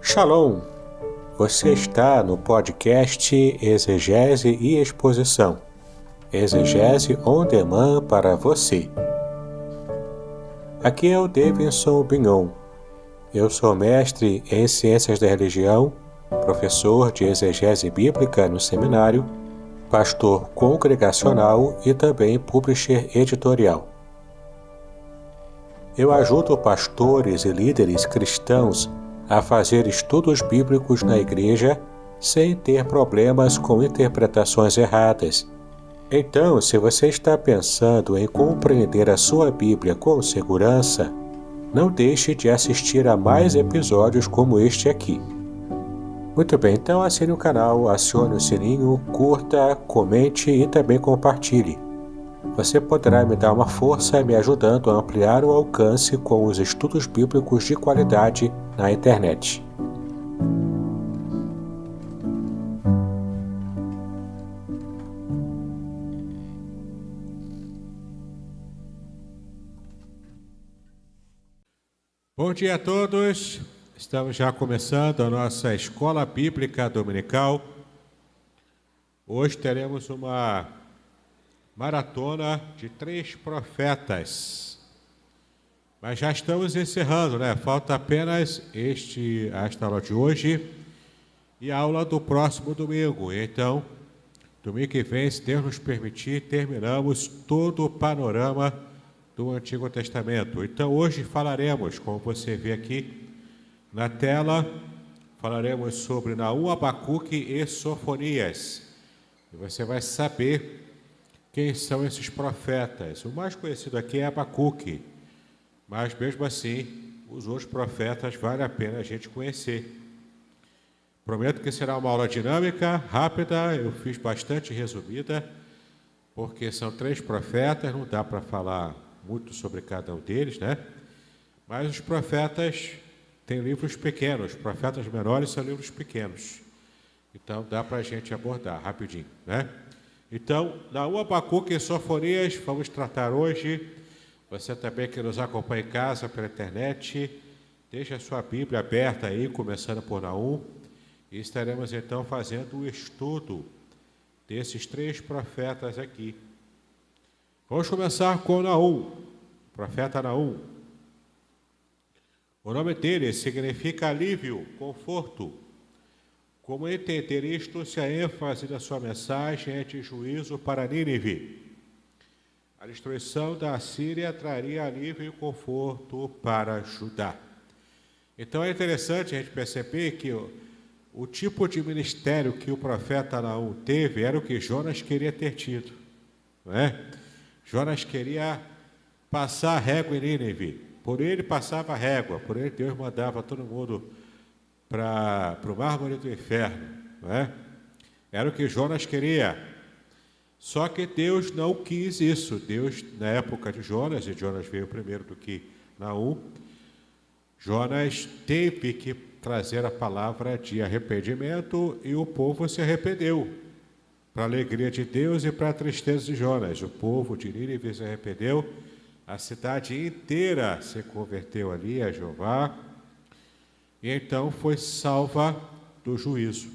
Shalom! Você está no podcast Exegese e Exposição. Exegese on demand para você. Aqui é o Davidson Bignon. Eu sou mestre em Ciências da Religião, professor de Exegese Bíblica no seminário, pastor congregacional e também publisher editorial. Eu ajudo pastores e líderes cristãos a fazer estudos bíblicos na igreja sem ter problemas com interpretações erradas. Então, se você está pensando em compreender a sua Bíblia com segurança, não deixe de assistir a mais episódios como este aqui. Muito bem, então assine o canal, acione o sininho, curta, comente e também compartilhe. Você poderá me dar uma força me ajudando a ampliar o alcance com os estudos bíblicos de qualidade na internet. Bom dia a todos, estamos já começando a nossa Escola Bíblica Dominical. Hoje teremos uma maratona de 3 profetas, mas já estamos encerrando, né? Falta apenas esta aula de hoje e a aula do próximo domingo. Então, domingo que vem, se Deus nos permitir, terminamos todo o panorama do Antigo Testamento. Então, hoje falaremos, como você vê aqui na tela, falaremos sobre Naum, Abacuque e Sofonias. E você vai saber quem são esses profetas. O mais conhecido aqui é Abacuque, mas mesmo assim, os outros profetas vale a pena a gente conhecer. Prometo que será uma aula dinâmica, rápida, eu fiz bastante resumida, porque são 3 profetas, não dá para falar muito sobre cada um deles, né? Mas os profetas têm livros pequenos, os profetas menores são livros pequenos. Então dá para a gente abordar rapidinho, né? Então, Naum, Abacuque e Sofonias, vamos tratar hoje. Você também que nos acompanha em casa pela internet, deixe a sua Bíblia aberta aí, começando por Naum, e estaremos então fazendo o estudo desses 3 profetas aqui. Vamos começar com Naum, profeta Naum. O nome dele significa alívio, conforto. Como entender isto se a ênfase da sua mensagem é de juízo para Nínive? A destruição da Assíria traria alívio e conforto para Judá. Então é interessante a gente perceber que o tipo de ministério que o profeta Naum teve era o que Jonas queria ter tido, não é? Jonas queria passar régua em Nínive. Por ele passava régua, por ele Deus mandava todo mundo para o mármore do inferno, não é? Era o que Jonas queria. Só que Deus não quis isso. Deus, na época de Jonas, e Jonas veio primeiro do que Naum, Jonas teve que trazer a palavra de arrependimento e o povo se arrependeu. Para a alegria de Deus e para a tristeza de Jonas. O povo de Nínive se arrependeu, a cidade inteira se converteu ali a Jeová, e então foi salva do juízo.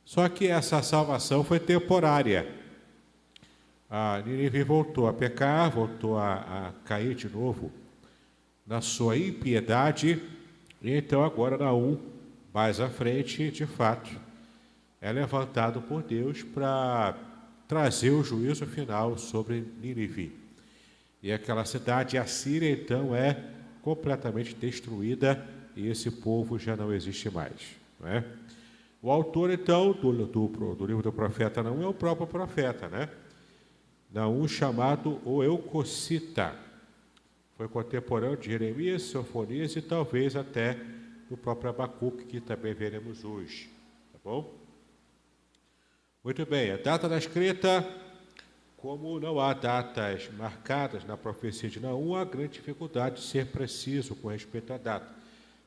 Só que essa salvação foi temporária. A Nínive voltou a pecar, voltou a cair de novo na sua impiedade, e então agora Naum, mais à frente, de fato, é levantado por Deus para trazer o juízo final sobre Nínive. E aquela cidade assíria, então, é completamente destruída, e esse povo já não existe mais, não é? O autor, então, do livro do profeta Naum é o próprio profeta, né? Naum, chamado o Eucocita. Foi contemporâneo de Jeremias, Sofonias e talvez até do próprio Abacuque, que também veremos hoje, tá bom? Muito bem, a data da escrita, como não há datas marcadas na profecia de Naum, há grande dificuldade de ser preciso com respeito à data.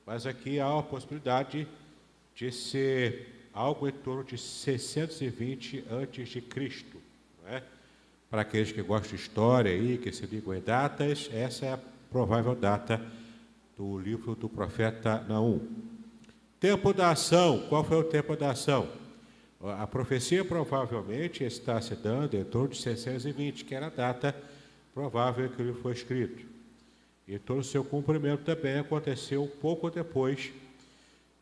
Mas aqui há a possibilidade de ser algo em torno de 620 a.C., não é? Para aqueles que gostam de história aí, que se ligam em datas, essa é a provável data do livro do profeta Naum. Tempo da ação. Qual foi o tempo da ação? A profecia provavelmente está se dando em torno de 620, que era a data provável que ele foi escrito. E todo o seu cumprimento também aconteceu pouco depois,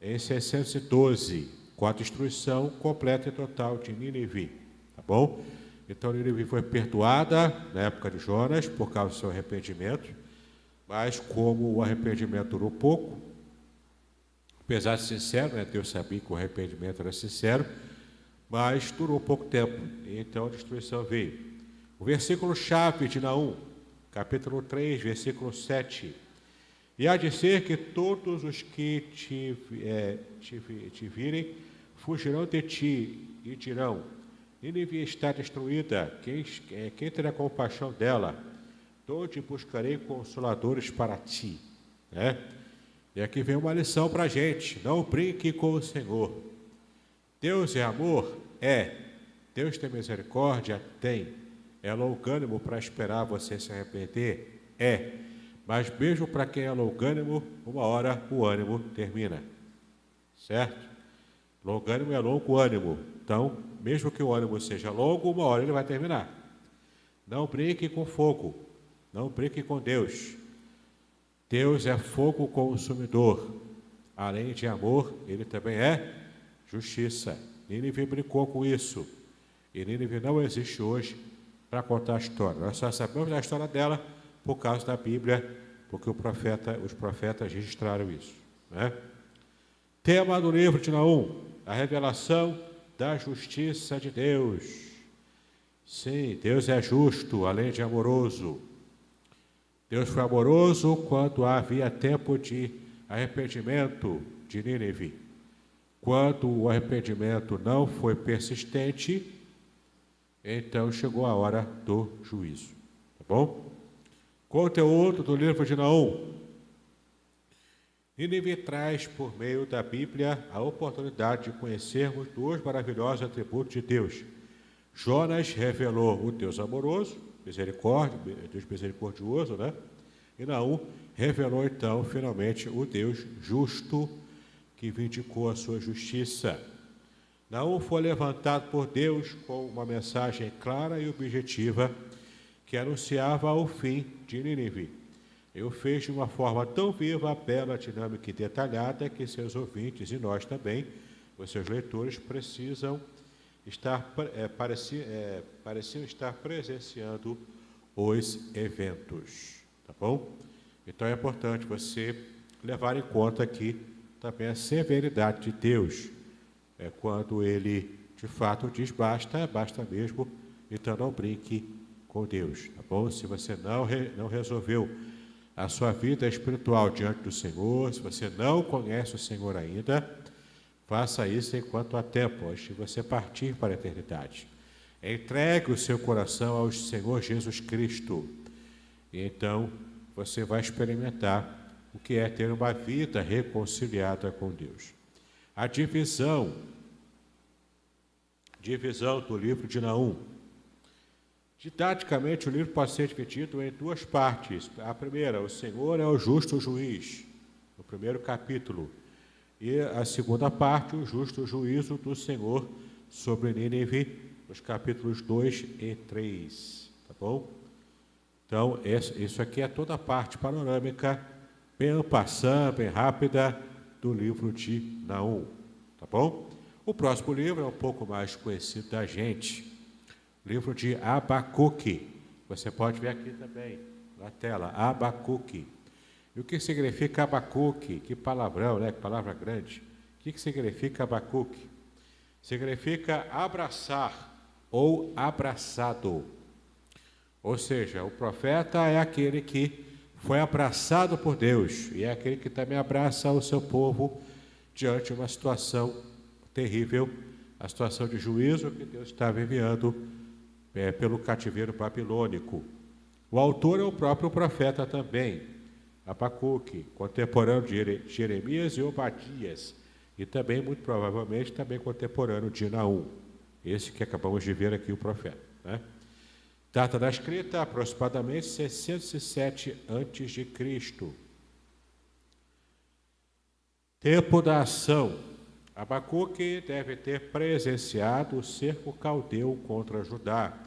em 612, com a destruição completa e total de Nínive. Tá bom? Então, Nínive foi perdoada na época de Jonas por causa do seu arrependimento, mas como o arrependimento durou pouco, apesar de sincero, né, Deus sabia que o arrependimento era sincero, mas durou pouco tempo, e então a destruição veio. O versículo-chave de Naum, capítulo 3, versículo 7. E há de ser que todos os que te virem fugirão de ti e dirão: Nínive está destruída, quem terá compaixão dela? De onde buscarei consoladores para ti? Né? E aqui vem uma lição para a gente: não brinque com o Senhor. Deus é amor? É. Deus tem misericórdia? Tem. É longânimo para esperar você se arrepender? É. Mas mesmo para quem é longânimo, uma hora o ânimo termina. Certo? Longânimo é longo ânimo. Então, mesmo que o ânimo seja longo, uma hora ele vai terminar. Não brinque com fogo. Não brinque com Deus. Deus é fogo consumidor. Além de amor, ele também é justiça. Nínive brincou com isso. E Nínive não existe hoje para contar a história. Nós só sabemos da história dela por causa da Bíblia, porque os profetas registraram isso. Né? Tema do livro de Naum: a revelação da justiça de Deus. Sim, Deus é justo, além de amoroso. Deus foi amoroso quando havia tempo de arrependimento de Nínive. Quando o arrependimento não foi persistente, então chegou a hora do juízo. Tá bom? Conteúdo do livro de Naum. Nínive traz, por meio da Bíblia, a oportunidade de conhecermos dois maravilhosos atributos de Deus. Jonas revelou o Deus amoroso, Deus misericordioso, né? E Naum revelou, então, finalmente, o Deus justo, que vindicou a sua justiça. Naum foi levantado por Deus com uma mensagem clara e objetiva que anunciava o fim de Nínive. E o fez de uma forma tão viva, bela, dinâmica e detalhada que seus ouvintes e nós também, os seus leitores, pareciam estar presenciando os eventos. Tá bom? Então é importante você levar em conta aqui também a severidade de Deus. Quando ele, de fato, diz basta, basta mesmo, então não brinque com Deus, tá bom? Se você não resolveu a sua vida espiritual diante do Senhor, se você não conhece o Senhor ainda, faça isso enquanto há tempo, antes de você partir para a eternidade. Entregue o seu coração ao Senhor Jesus Cristo, e então você vai experimentar o que é ter uma vida reconciliada com Deus. A divisão do livro de Naum. Didaticamente, o livro pode ser dividido em duas partes. A primeira, o Senhor é o justo juiz, no primeiro capítulo. E a segunda parte, o justo juízo do Senhor sobre Nínive, nos capítulos 2 e 3. Tá bom? Então, isso aqui é toda a parte panorâmica, bem en passant, bem rápida, do livro de Naum. Tá bom? O próximo livro é um pouco mais conhecido da gente. Livro de Abacuque. Você pode ver aqui também, na tela, Abacuque. E o que significa Abacuque? Que palavrão, né? Que palavra grande. O que significa Abacuque? Significa abraçar ou abraçado. Ou seja, o profeta é aquele que foi abraçado por Deus e é aquele que também abraça o seu povo diante de uma situação terrível, a situação de juízo que Deus estava enviando pelo cativeiro babilônico. O autor é o próprio profeta também, Abacuque, contemporâneo de Jeremias e Obadias, e também, muito provavelmente, também contemporâneo de Naum, esse que acabamos de ver aqui, o profeta. Né? Data da escrita, aproximadamente 607 a.C. Tempo da ação. Abacuque deve ter presenciado o cerco caldeu contra Judá,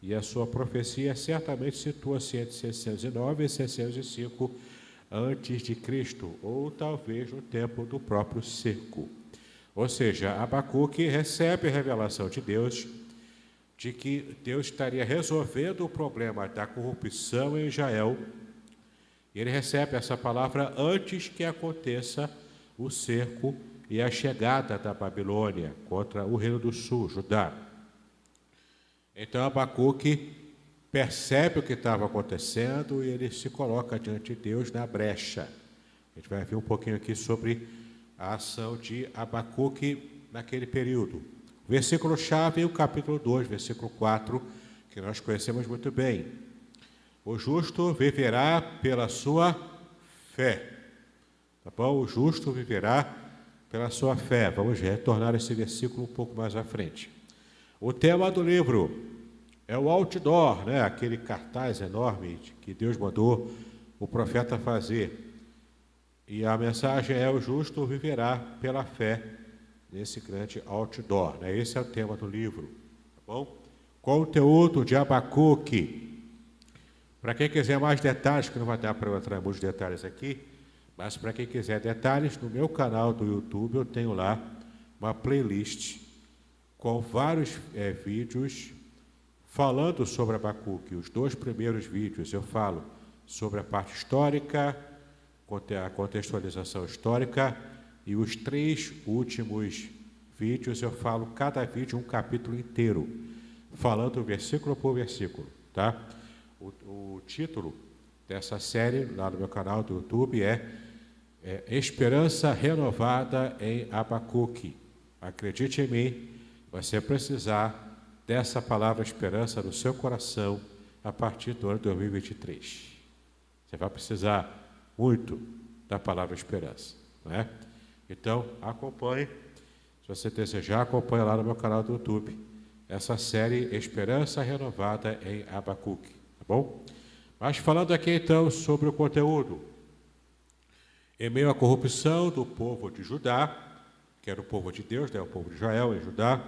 e a sua profecia certamente situa-se entre 609 e 605 antes de Cristo, ou talvez no tempo do próprio cerco. Ou seja, Abacuque recebe a revelação de Deus de que Deus estaria resolvendo o problema da corrupção em Israel. Ele recebe essa palavra antes que aconteça o cerco e a chegada da Babilônia contra o reino do sul, Judá. Então Abacuque percebe o que estava acontecendo e ele se coloca diante de Deus na brecha. A gente vai ver um pouquinho aqui sobre a ação de Abacuque naquele período. O versículo-chave é o capítulo 2, versículo 4, que nós conhecemos muito bem. O justo viverá pela sua fé. Tá bom? O justo viverá pela sua fé. Vamos retornar esse versículo um pouco mais à frente. O tema do livro é o outdoor, né? Aquele cartaz enorme que Deus mandou o profeta fazer. E a mensagem é: o justo viverá pela fé, nesse grande outdoor, né? Esse é o tema do livro, tá bom? Conteúdo de Abacuque. Para quem quiser mais detalhes, que não vai dar para eu entrar em muitos detalhes aqui, mas para quem quiser detalhes, no meu canal do YouTube eu tenho lá uma playlist com vários vídeos falando sobre Abacuque. Os 2 primeiros vídeos eu falo sobre a parte histórica, a contextualização histórica, e os 3 últimos vídeos eu falo cada vídeo um capítulo inteiro, falando versículo por versículo, tá? O título dessa série lá no meu canal do YouTube é Esperança Renovada em Abacuque. Acredite em mim, você vai precisar dessa palavra esperança no seu coração a partir do ano 2023. Você vai precisar muito da palavra esperança, não é? Então, acompanhe. Se você desejar, acompanhe lá no meu canal do YouTube essa série Esperança Renovada em Abacuque, tá bom? Mas falando aqui então sobre o conteúdo. Em meio à corrupção do povo de Judá, que era o povo de Deus, né, o povo de Israel em Judá,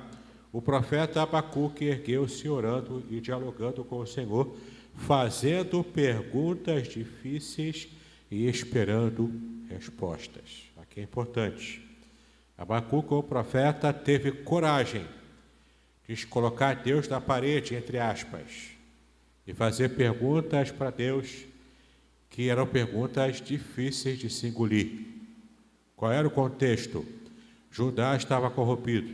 o profeta Abacuque ergueu-se orando e dialogando com o Senhor, fazendo perguntas difíceis e esperando respostas. Aqui é importante. Abacuque, o profeta, teve coragem de colocar Deus na parede, entre aspas, e fazer perguntas para Deus que eram perguntas difíceis de se engolir. Qual era o contexto? Judá estava corrompido.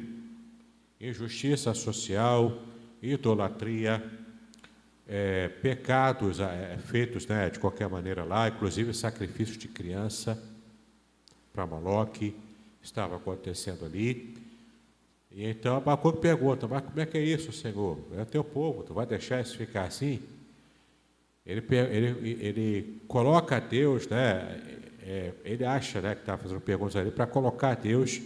Injustiça social, idolatria, pecados feitos, né, de qualquer maneira lá, inclusive sacrifício de criança para Moloque, estava acontecendo ali. E então Abacuque pergunta: mas como é que é isso, Senhor? É teu povo, tu vai deixar isso ficar assim? Ele coloca Deus, né? Ele acha, né, que está fazendo perguntas ali para colocar Deus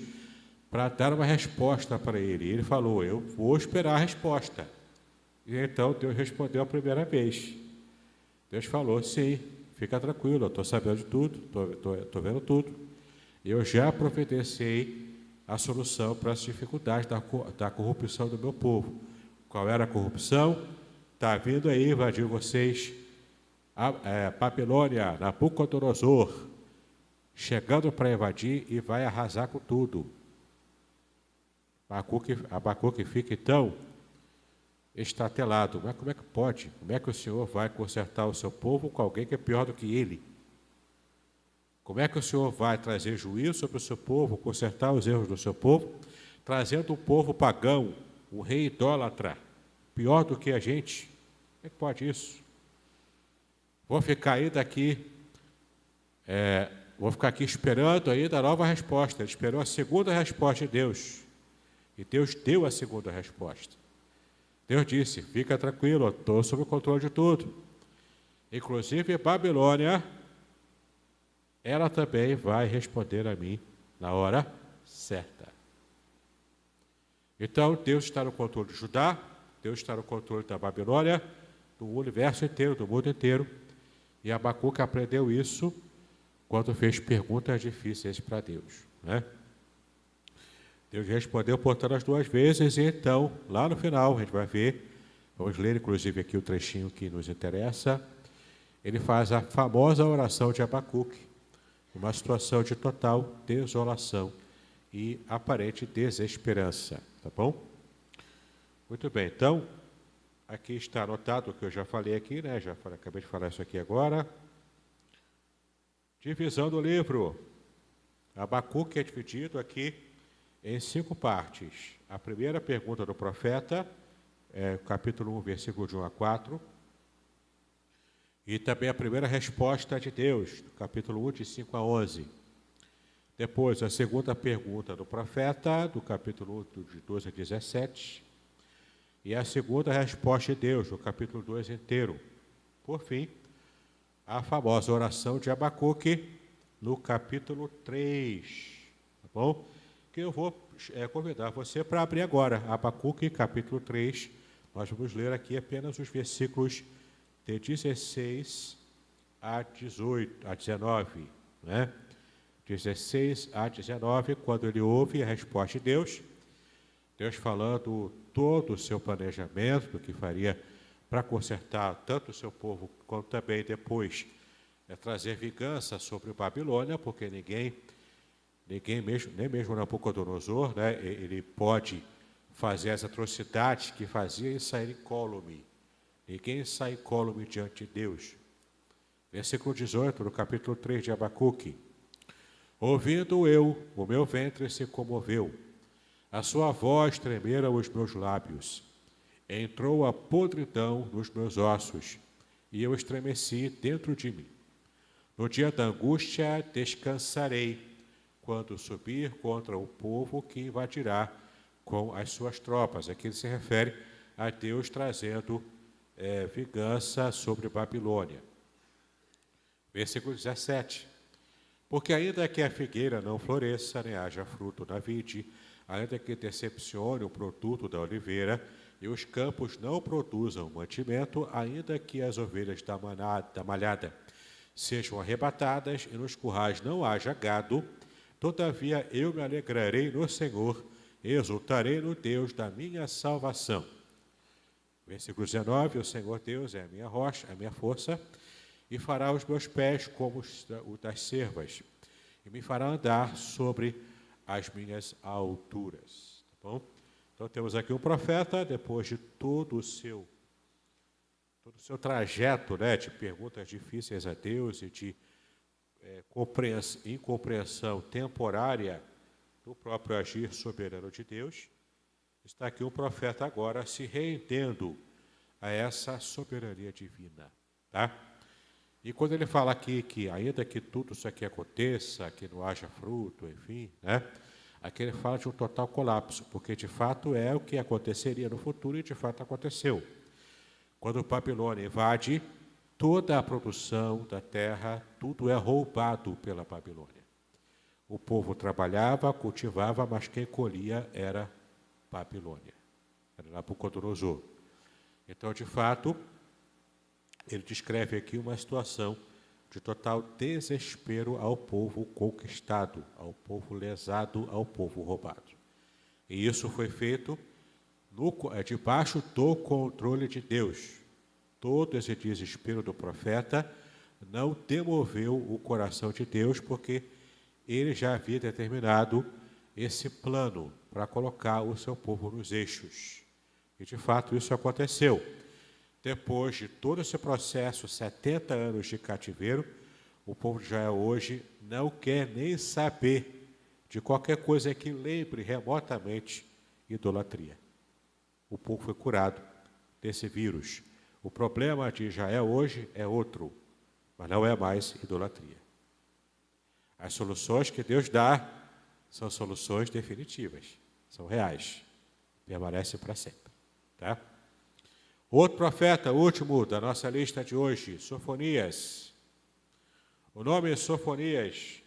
para dar uma resposta para ele. E ele falou: eu vou esperar a resposta. E então Deus respondeu a primeira vez. Deus falou: sim, fica tranquilo, eu estou sabendo de tudo, estou vendo tudo. Eu já providenciei a solução para as dificuldades da corrupção do meu povo. Qual era a corrupção? Está vindo aí invadir vocês Babilônia, Nabucodonosor, chegando para invadir e vai arrasar com tudo. Abacuque fica então estatelado. Mas como é que pode? Como é que o Senhor vai consertar o seu povo com alguém que é pior do que ele? Como é que o Senhor vai trazer juízo sobre o seu povo, consertar os erros do seu povo, trazendo um povo pagão, um rei idólatra, pior do que a gente? Como é que pode isso? Vou ficar ainda aqui, esperando ainda a nova resposta. Ele esperou a segunda resposta de Deus. E Deus deu a segunda resposta. Deus disse: fica tranquilo, eu estou sob o controle de tudo. Inclusive Babilônia, ela também vai responder a mim na hora certa. Então, Deus está no controle de Judá, Deus está no controle da Babilônia, do universo inteiro, do mundo inteiro. E Abacuque aprendeu isso quando fez perguntas difíceis para Deus. né? Deus respondeu, portanto, as duas vezes, e então, lá no final, a gente vai ver, vamos ler, inclusive, aqui o trechinho que nos interessa, ele faz a famosa oração de Abacuque, uma situação de total desolação e aparente desesperança, tá bom? Muito bem, então, aqui está anotado o que eu já falei aqui, né? Acabei de falar isso aqui agora. Divisão do livro. Abacuque é dividido aqui em 5 partes. A primeira pergunta do profeta, capítulo 1, versículo de 1 a 4. E também a primeira resposta de Deus, do capítulo 1, de 5 a 11. Depois, a segunda pergunta do profeta, do capítulo 1, de 12 a 17. E a segunda resposta de Deus, do capítulo 2 inteiro. Por fim, a famosa oração de Abacuque, no capítulo 3. Tá bom? Que eu vou convidar você para abrir agora. Abacuque, capítulo 3. Nós vamos ler aqui apenas os versículos de 16 a 19. Né? 16 a 19, quando ele ouve a resposta de Deus, Deus falando todo o seu planejamento, do que faria para consertar tanto o seu povo, quanto também depois trazer vingança sobre a Babilônia, porque ninguém mesmo, nem mesmo Nabucodonosor, né, ele pode fazer as atrocidades que fazia e sair incólume. Ninguém sai incólume diante de Deus. Versículo 18, do capítulo 3 de Abacuque. Ouvindo eu, o meu ventre se comoveu, a sua voz tremeram os meus lábios. Entrou a podridão nos meus ossos, e eu estremeci dentro de mim. No dia da angústia descansarei, quando subir contra o povo que invadirá com as suas tropas. Aqui ele se refere a Deus trazendo vingança sobre Babilônia. Versículo 17. Porque ainda que a figueira não floresça, nem haja fruto na vide, ainda que decepcione o produto da oliveira, e os campos não produzam mantimento, ainda que as ovelhas da malhada sejam arrebatadas, e nos currais não haja gado, todavia eu me alegrarei no Senhor, e exultarei no Deus da minha salvação. Versículo 19, o Senhor Deus é a minha rocha, a minha força, e fará os meus pés como os das cervas, e me fará andar sobre as minhas alturas. Tá bom? Então temos aqui um profeta, depois de todo o seu trajeto, né, de perguntas difíceis a Deus e de incompreensão temporária do próprio agir soberano de Deus, está aqui um profeta agora se rendendo a essa soberania divina. Tá? E quando ele fala aqui que ainda que tudo isso aqui aconteça, que não haja fruto, enfim, né? Aqui ele fala de um total colapso, porque de fato é o que aconteceria no futuro e de fato aconteceu. Quando Babilônia invade, toda a produção da terra, tudo é roubado pela Babilônia. O povo trabalhava, cultivava, mas quem colhia era Babilônia, era Nabucodonosor. Então, de fato, ele descreve aqui uma situação de total desespero ao povo conquistado, ao povo lesado, ao povo roubado. E isso foi feito debaixo do controle de Deus. Todo esse desespero do profeta não demoveu o coração de Deus, porque ele já havia determinado esse plano para colocar o seu povo nos eixos. E, de fato, isso aconteceu. Depois de todo esse processo, 70 anos de cativeiro, o povo de Israel hoje não quer nem saber de qualquer coisa que lembre remotamente idolatria. O povo foi curado desse vírus. O problema de Israel hoje é outro, mas não é mais idolatria. As soluções que Deus dá são soluções definitivas, são reais, permanecem para sempre. Tá? Outro profeta, último da nossa lista de hoje, Sofonias. O nome Sofonias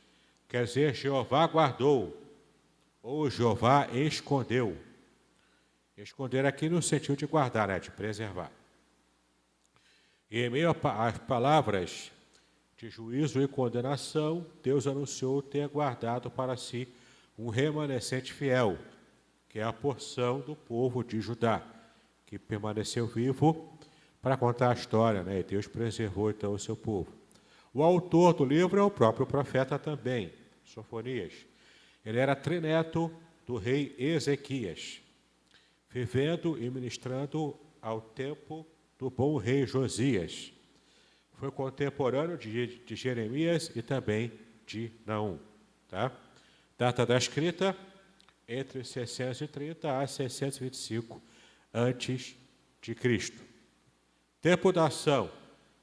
quer dizer Jeová guardou, ou Jeová escondeu. Esconder aqui no sentido de guardar, né, de preservar. E em meio às palavras de juízo e condenação, Deus anunciou ter guardado para si um remanescente fiel, que é a porção do povo de Judá, que permaneceu vivo para contar a história, né? E Deus preservou então o seu povo. O autor do livro é o próprio profeta também, Sofonias. Ele era trineto do rei Ezequias, vivendo e ministrando ao tempo do bom rei Josias. Foi contemporâneo de Jeremias e também de Naum. Tá? Data da escrita, entre 630 a 625 antes de Cristo. Tempo da ação.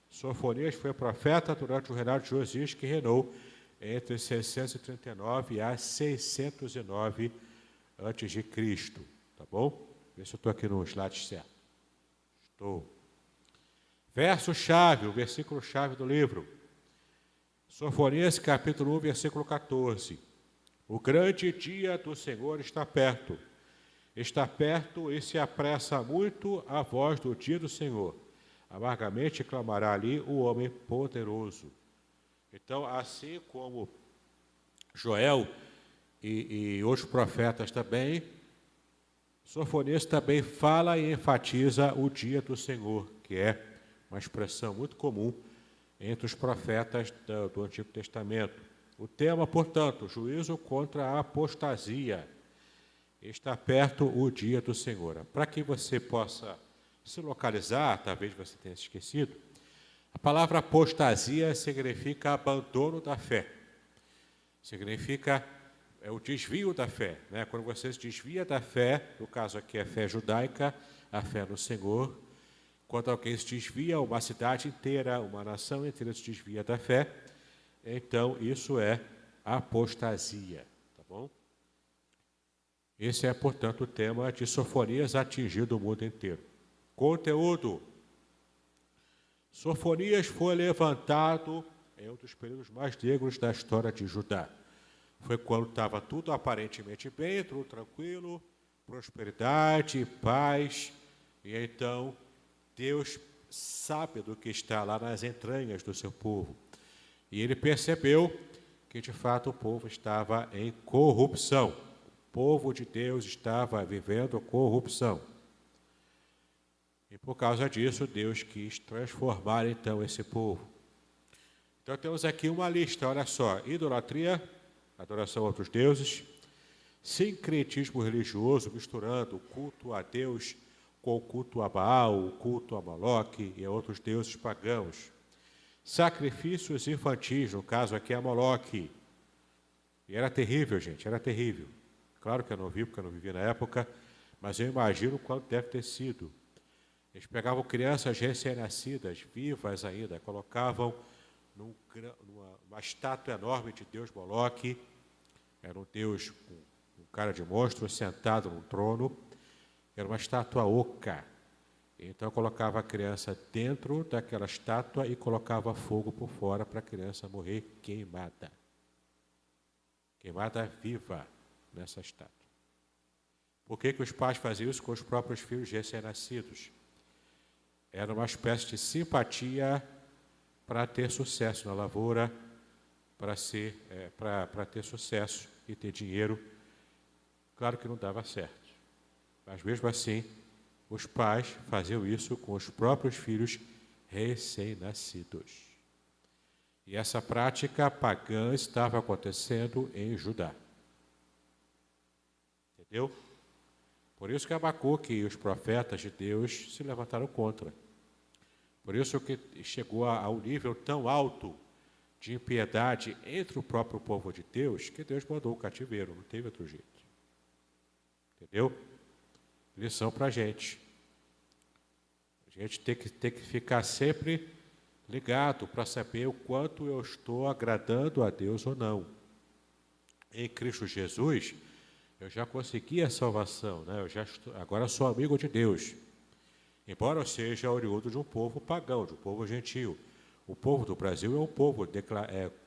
Sofonias foi profeta durante o reinado de Josias, que reinou entre 639 a 609 antes de Cristo. Tá bom? Vê se eu estou aqui no slide certo. Estou. Verso-chave, o versículo-chave do livro. Sofonias, capítulo 1, versículo 14. O grande dia do Senhor está perto. Está perto e se apressa muito a voz do dia do Senhor. Amargamente clamará ali o homem poderoso. Então, assim como Joel e outros profetas também, Sofonias também fala e enfatiza o dia do Senhor, que é uma expressão muito comum entre os profetas do Antigo Testamento. O tema, portanto, juízo contra a apostasia. Está perto o dia do Senhor. Para que você possa se localizar, talvez você tenha se esquecido, a palavra apostasia significa abandono da fé. Significa o desvio da fé. Né? Quando você se desvia da fé, no caso aqui é a fé judaica, a fé no Senhor. Quando alguém se desvia, uma cidade inteira, uma nação inteira se desvia da fé, então isso é apostasia. Tá bom? Esse é, portanto, o tema de Sofonias atingindo o mundo inteiro. Conteúdo. Sofonias foi levantado em um dos períodos mais negros da história de Judá. Foi quando estava tudo aparentemente bem, tudo tranquilo, prosperidade, paz, e então Deus sabe do que está lá nas entranhas do seu povo. E ele percebeu que, de fato, o povo estava em corrupção. O povo de Deus estava vivendo corrupção. E por causa disso, Deus quis transformar, então, esse povo. Então, temos aqui uma lista, olha só. Idolatria, adoração a outros deuses. Sincretismo religioso, misturando o culto a Deus com o culto a Baal, o culto a Moloque e a outros deuses pagãos. Sacrifícios infantis, no caso aqui é Moloque. E era terrível, gente, era terrível. Claro que eu não vi, porque eu não vivi na época, mas eu imagino quanto deve ter sido. Eles pegavam crianças recém-nascidas, vivas ainda, colocavam numa estátua enorme de Deus Moloque. Era um Deus com cara de monstro, sentado num trono. Era uma estátua oca. Então, colocava a criança dentro daquela estátua e colocava fogo por fora para a criança morrer queimada. Queimada viva nessa estátua. Por que os pais faziam isso com os próprios filhos recém-nascidos? Era uma espécie de simpatia para ter sucesso na lavoura, para ter sucesso e ter dinheiro. Claro que não dava certo. Mas mesmo assim, os pais faziam isso com os próprios filhos recém-nascidos. E essa prática pagã estava acontecendo em Judá. Entendeu? Por isso que Abacuque e os profetas de Deus se levantaram contra. Por isso que chegou a um nível tão alto de impiedade entre o próprio povo de Deus, que Deus mandou o cativeiro, não teve outro jeito. Entendeu? Lição para a gente. A gente tem que ficar sempre ligado para saber o quanto eu estou agradando a Deus ou não. Em Cristo Jesus, eu já consegui a salvação, né? Agora sou amigo de Deus. Embora eu seja oriundo de um povo pagão, de um povo gentil. O povo do Brasil é um povo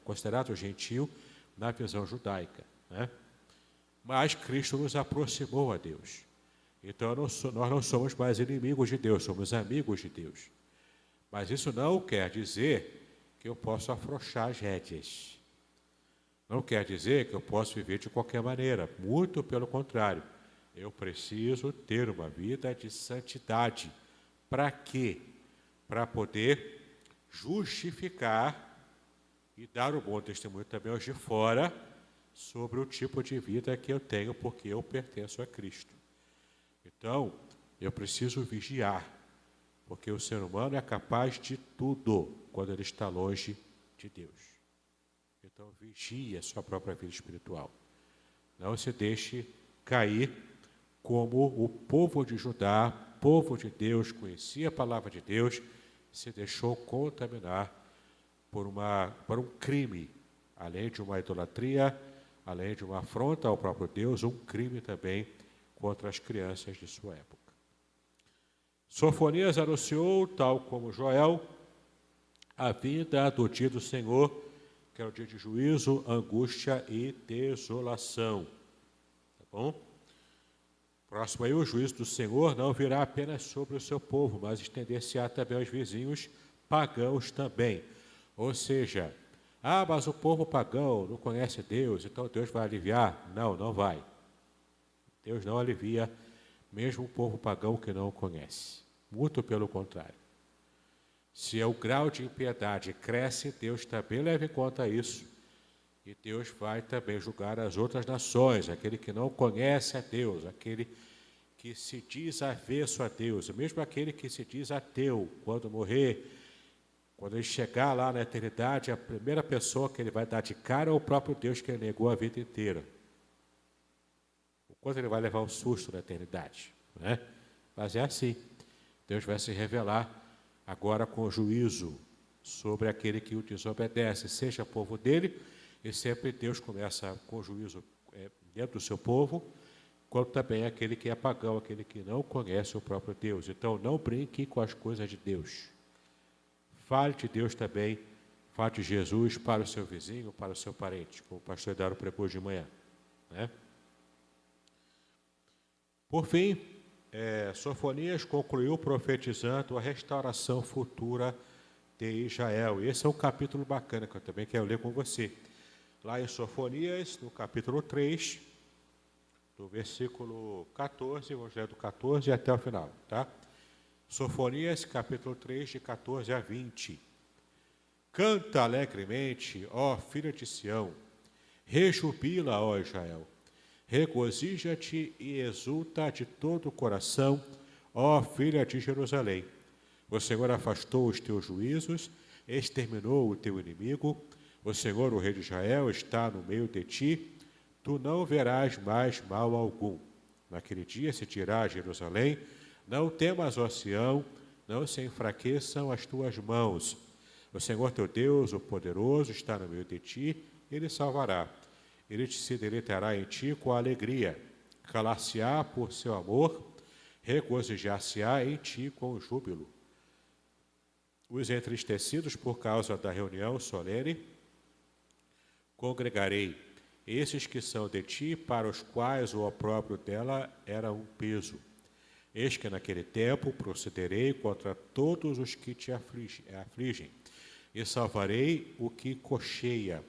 considerado gentil na visão judaica, né? Mas Cristo nos aproximou a Deus. Então, nós não somos mais inimigos de Deus, somos amigos de Deus. Mas isso não quer dizer que eu possa afrouxar as rédeas. Não quer dizer que eu posso viver de qualquer maneira, muito pelo contrário. Eu preciso ter uma vida de santidade. Para quê? Para poder justificar e dar um bom testemunho também aos de fora sobre o tipo de vida que eu tenho, porque eu pertenço a Cristo. Então, eu preciso vigiar, porque o ser humano é capaz de tudo quando ele está longe de Deus. Então, vigie a sua própria vida espiritual. Não se deixe cair como o povo de Judá, povo de Deus, conhecia a palavra de Deus, se deixou contaminar por um crime, além de uma idolatria, além de uma afronta ao próprio Deus, um crime também contra as crianças de sua época. Sofonias anunciou, tal como Joel, a vinda do dia do Senhor, que é o dia de juízo, angústia e desolação. Tá bom? Próximo aí, o juízo do Senhor não virá apenas sobre o seu povo, mas estender-se-á também aos vizinhos pagãos também. Ou seja, mas o povo pagão não conhece Deus, então Deus vai aliviar? Não, não vai. Deus não alivia mesmo o povo pagão que não o conhece. Muito pelo contrário. Se o grau de impiedade cresce, Deus também leva em conta isso. E Deus vai também julgar as outras nações, aquele que não conhece a Deus, aquele que se diz avesso a Deus, mesmo aquele que se diz ateu, quando morrer, quando ele chegar lá na eternidade, a primeira pessoa que ele vai dar de cara é o próprio Deus que ele negou a vida inteira. O quanto ele vai levar um susto na eternidade, né? Mas é assim. Deus vai se revelar agora com juízo sobre aquele que o desobedece, seja povo dele, e sempre Deus começa com juízo dentro do seu povo, quanto também aquele que é pagão, aquele que não conhece o próprio Deus. Então, não brinque com as coisas de Deus. Fale de Deus também, fale de Jesus para o seu vizinho, para o seu parente, como o pastor Dário pregou de manhã, né? Por fim, Sofonias concluiu profetizando a restauração futura de Israel. Esse é um capítulo bacana que eu também quero ler com você. Lá em Sofonias, no capítulo 3, do versículo 14, vamos ler do 14 até o final, tá? Sofonias, capítulo 3, de 14 a 20. Canta alegremente, ó filha de Sião, rejubila, ó Israel, regozija-te e exulta de todo o coração, ó filha de Jerusalém. O Senhor afastou os teus juízos, exterminou o teu inimigo. O Senhor, o Rei de Israel, está no meio de ti. Tu não verás mais mal algum. Naquele dia se dirá a Jerusalém: não temas, ó Sião, não se enfraqueçam as tuas mãos. O Senhor teu Deus, o poderoso, está no meio de ti, ele salvará. Ele se deleitará em ti com alegria, calar-se-á por seu amor, regozijar-se-á em ti com júbilo. Os entristecidos por causa da reunião solene, congregarei esses que são de ti, para os quais o opróbrio dela era um peso. Eis que naquele tempo procederei contra todos os que te afligem, e salvarei o que cocheia,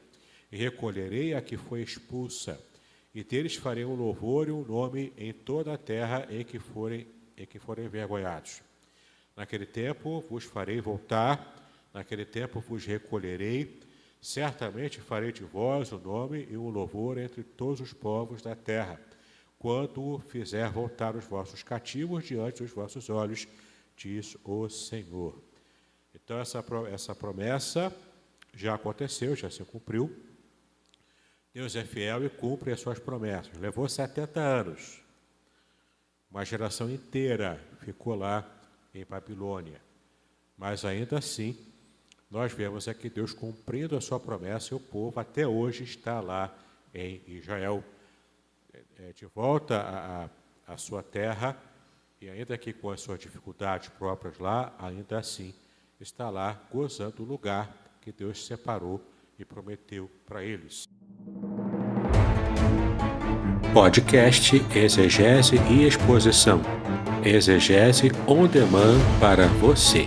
e recolherei a que foi expulsa, e deles farei um louvor e um nome em toda a terra em que forem envergonhados. Naquele tempo vos farei voltar, naquele tempo vos recolherei, certamente farei de vós um nome e um louvor entre todos os povos da terra, quando fizer voltar os vossos cativos diante dos vossos olhos, diz o Senhor. Então, essa promessa já aconteceu, já se cumpriu. Deus é fiel e cumpre as suas promessas. Levou 70 anos. Uma geração inteira ficou lá em Babilônia. Mas ainda assim, nós vemos aqui Deus cumprindo a sua promessa e o povo até hoje está lá em Israel, de volta à sua terra, e ainda que com as suas dificuldades próprias lá, ainda assim está lá gozando do lugar que Deus separou e prometeu para eles. Podcast Exegese e Exposição. Exegese on demand para você.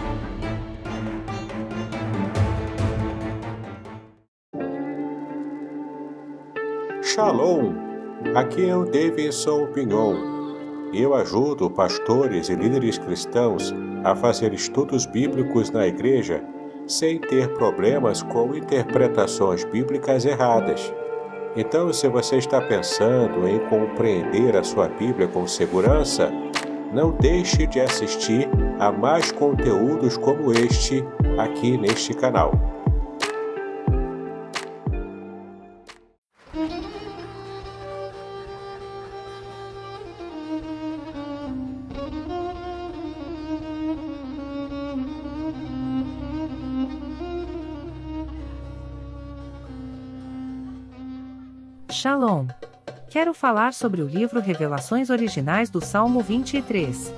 Shalom! Aqui é o Davidson Pignon. Eu ajudo pastores e líderes cristãos a fazer estudos bíblicos na igreja sem ter problemas com interpretações bíblicas erradas. Então, se você está pensando em compreender a sua Bíblia com segurança, não deixe de assistir a mais conteúdos como este aqui neste canal. Shalom! Quero falar sobre o livro Revelações Originais do Salmo 23.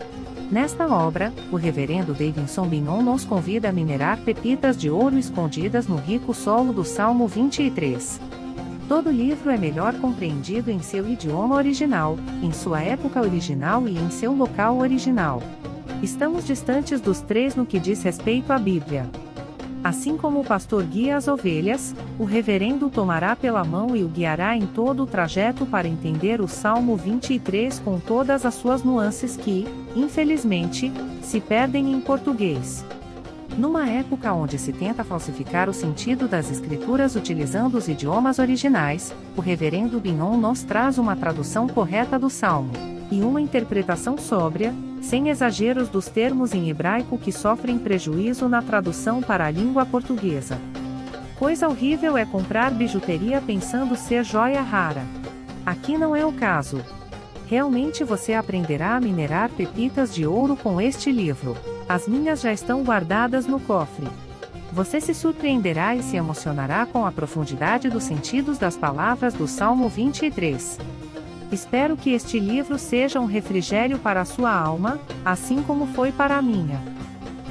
Nesta obra, o reverendo Davidson Pignon nos convida a minerar pepitas de ouro escondidas no rico solo do Salmo 23. Todo livro é melhor compreendido em seu idioma original, em sua época original e em seu local original. Estamos distantes dos três no que diz respeito à Bíblia. Assim como o pastor guia as ovelhas, o reverendo tomará pela mão e o guiará em todo o trajeto para entender o Salmo 23 com todas as suas nuances que, infelizmente, se perdem em português. Numa época onde se tenta falsificar o sentido das escrituras utilizando os idiomas originais, o reverendo Pignon nos traz uma tradução correta do Salmo, e uma interpretação sóbria, sem exageros dos termos em hebraico que sofrem prejuízo na tradução para a língua portuguesa. Coisa horrível é comprar bijuteria pensando ser joia rara. Aqui não é o caso. Realmente você aprenderá a minerar pepitas de ouro com este livro. As minhas já estão guardadas no cofre. Você se surpreenderá e se emocionará com a profundidade dos sentidos das palavras do Salmo 23. Espero que este livro seja um refrigério para a sua alma, assim como foi para a minha.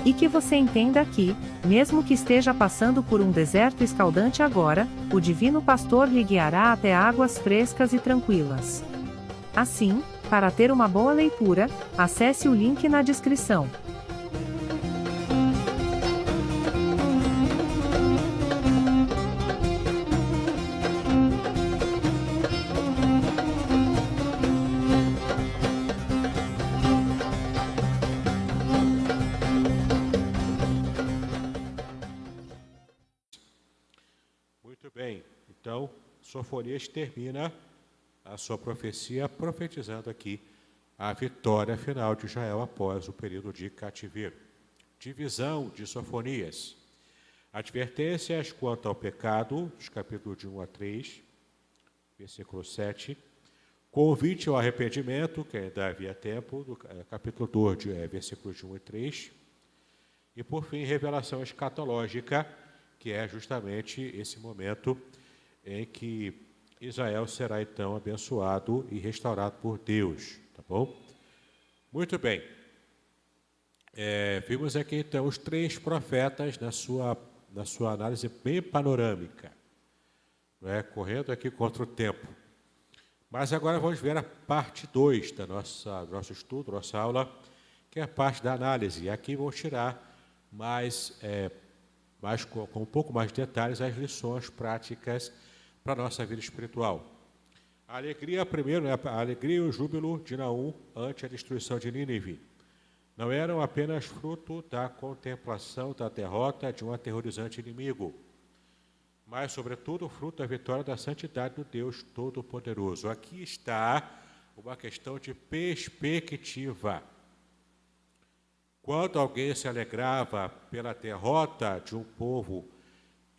E que você entenda que, mesmo que esteja passando por um deserto escaldante agora, o Divino Pastor lhe guiará até águas frescas e tranquilas. Assim, para ter uma boa leitura, acesse o link na descrição. Muito bem, então Sofonias termina a sua profecia profetizando aqui a vitória final de Israel após o período de cativeiro. Divisão de Sofonias. Advertências quanto ao pecado, dos capítulos de 1 a 3, versículo 7. Convite ao arrependimento, que ainda havia tempo, do capítulo 2, versículos de 1 e 3. E, por fim, revelação escatológica, que é justamente esse momento em que Israel será, então, abençoado e restaurado por Deus, tá bom? Muito bem. Vimos aqui, então, os três profetas na sua análise bem panorâmica, não é? Correndo aqui contra o tempo. Mas agora vamos ver a parte 2 do nosso estudo, nossa aula, que é a parte da análise. E aqui vamos tirar com um pouco mais de detalhes as lições práticas para a nossa vida espiritual. A alegria, primeiro, a alegria e o júbilo de Naum ante a destruição de Nínive não eram apenas fruto da contemplação da derrota de um aterrorizante inimigo, mas, sobretudo, fruto da vitória da santidade do Deus Todo-Poderoso. Aqui está uma questão de perspectiva. Quando alguém se alegrava pela derrota de um povo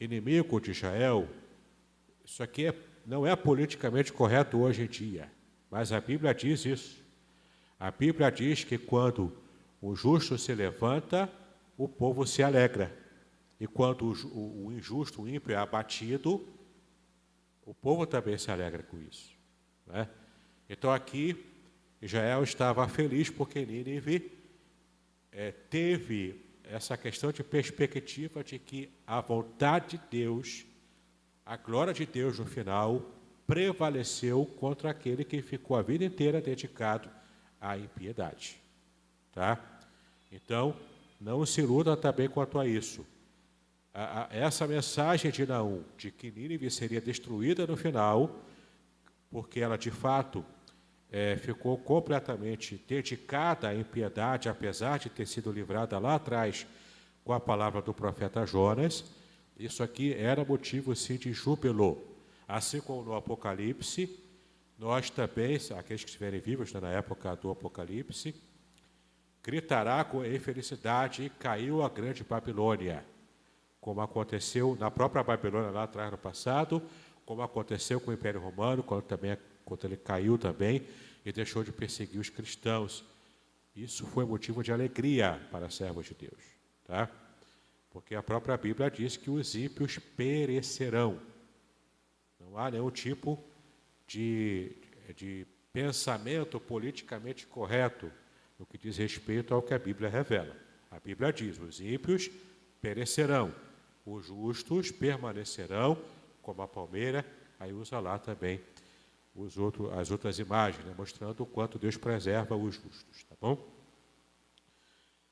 inimigo de Israel, isso aqui não é politicamente correto hoje em dia, mas a Bíblia diz isso. A Bíblia diz que quando o justo se levanta, o povo se alegra. E quando o injusto, o ímpio é abatido, o povo também se alegra com isso, né? Então aqui, Israel estava feliz porque Nínive teve essa questão de perspectiva de que a vontade de Deus, a glória de Deus no final, prevaleceu contra aquele que ficou a vida inteira dedicado à impiedade. Tá? Então, não se iluda também quanto a isso. Essa mensagem de Naum, de que Nínive seria destruída no final, porque ela, de fato, ficou completamente dedicada à impiedade, apesar de ter sido livrada lá atrás com a palavra do profeta Jonas. Isso aqui era motivo, sim, de júbilo. Assim como no Apocalipse, nós também, aqueles que estiverem vivos na época do Apocalipse, gritará com infelicidade, e caiu a grande Babilônia, como aconteceu na própria Babilônia lá atrás no passado, como aconteceu com o Império Romano, quando ele caiu também e deixou de perseguir os cristãos. Isso foi motivo de alegria para servos de Deus, tá? Porque a própria Bíblia diz que os ímpios perecerão. Não há nenhum tipo de pensamento politicamente correto no que diz respeito ao que a Bíblia revela. A Bíblia diz: os ímpios perecerão, os justos permanecerão, como a palmeira. Aí usa lá também as outras imagens, né, mostrando o quanto Deus preserva os justos, tá bom?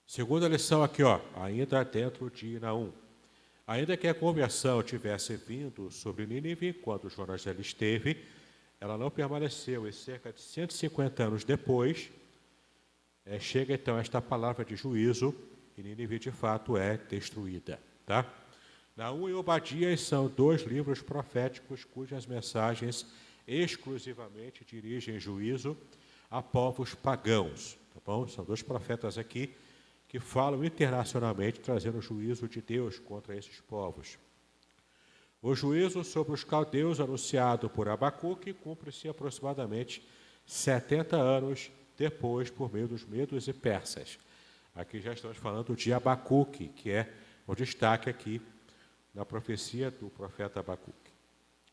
Segunda lição aqui, ainda dentro de Naum. Ainda que a conversão tivesse vindo sobre Nínive, quando Jonas ali esteve, ela não permaneceu, e cerca de 150 anos depois, chega então esta palavra de juízo, e Nínive de fato é destruída, tá? Naum e Obadias são 2 livros proféticos cujas mensagens exclusivamente dirigem juízo a povos pagãos, tá bom? São 2 profetas aqui que falam internacionalmente, trazendo o juízo de Deus contra esses povos. O juízo sobre os caldeus, anunciado por Abacuque, cumpre-se aproximadamente 70 anos depois, por meio dos medos e persas. Aqui já estamos falando de Abacuque, que é o destaque aqui na profecia do profeta Abacuque.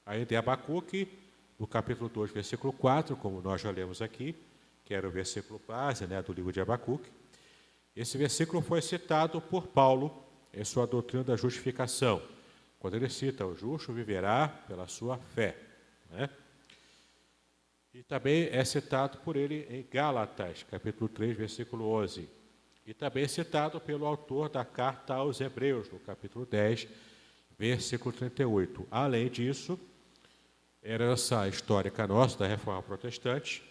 Ainda é Abacuque, no capítulo 2, versículo 4, como nós já lemos aqui, que era o versículo base, né, do livro de Abacuque. Esse versículo foi citado por Paulo em sua doutrina da justificação, quando ele cita: o justo viverá pela sua fé, né? E também é citado por ele em Gálatas, capítulo 3, versículo 11. E também citado pelo autor da carta aos Hebreus, no capítulo 10, versículo 38. Além disso, herança histórica nossa da Reforma Protestante,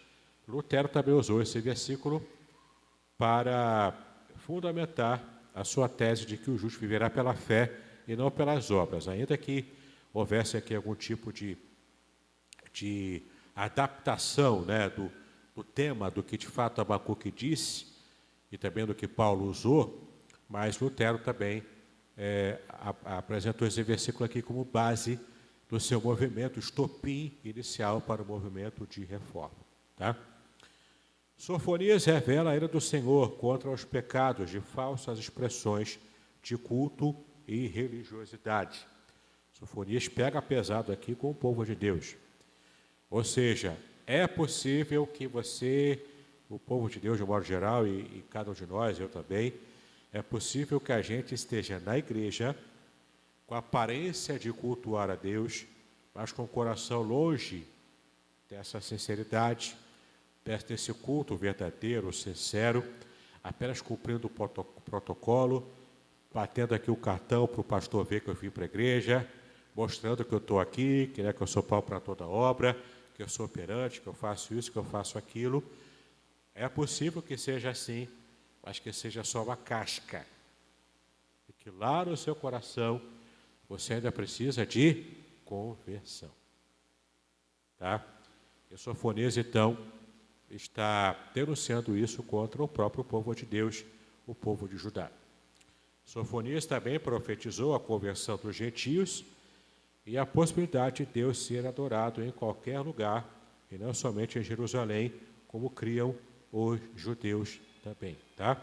Lutero também usou esse versículo para fundamentar a sua tese de que o justo viverá pela fé e não pelas obras, ainda que houvesse aqui algum tipo de adaptação, né, do tema, do que de fato Abacuque disse, e também do que Paulo usou, mas Lutero também apresentou esse versículo aqui como base do seu movimento, estopim inicial para o movimento de reforma, tá? Sofonias revela a ira do Senhor contra os pecados de falsas expressões de culto e religiosidade. Sofonias pega pesado aqui com o povo de Deus. Ou seja, é possível que você, o povo de Deus de um modo geral, e cada um de nós, eu também, é possível que a gente esteja na igreja com a aparência de cultuar a Deus, mas com o coração longe dessa sinceridade, desse culto verdadeiro, sincero, apenas cumprindo o protocolo, batendo aqui o cartão para o pastor ver que eu vim para a igreja, mostrando que eu estou aqui, que eu sou pau para toda obra, que eu sou operante, que eu faço isso, que eu faço aquilo. É possível que seja assim, mas que seja só uma casca. E que lá no seu coração você ainda precisa de conversão. Tá? E Sofonias, então, está denunciando isso contra o próprio povo de Deus, o povo de Judá. Sofonias também profetizou a conversão dos gentios e a possibilidade de Deus ser adorado em qualquer lugar, e não somente em Jerusalém, como criam os judeus também, tá?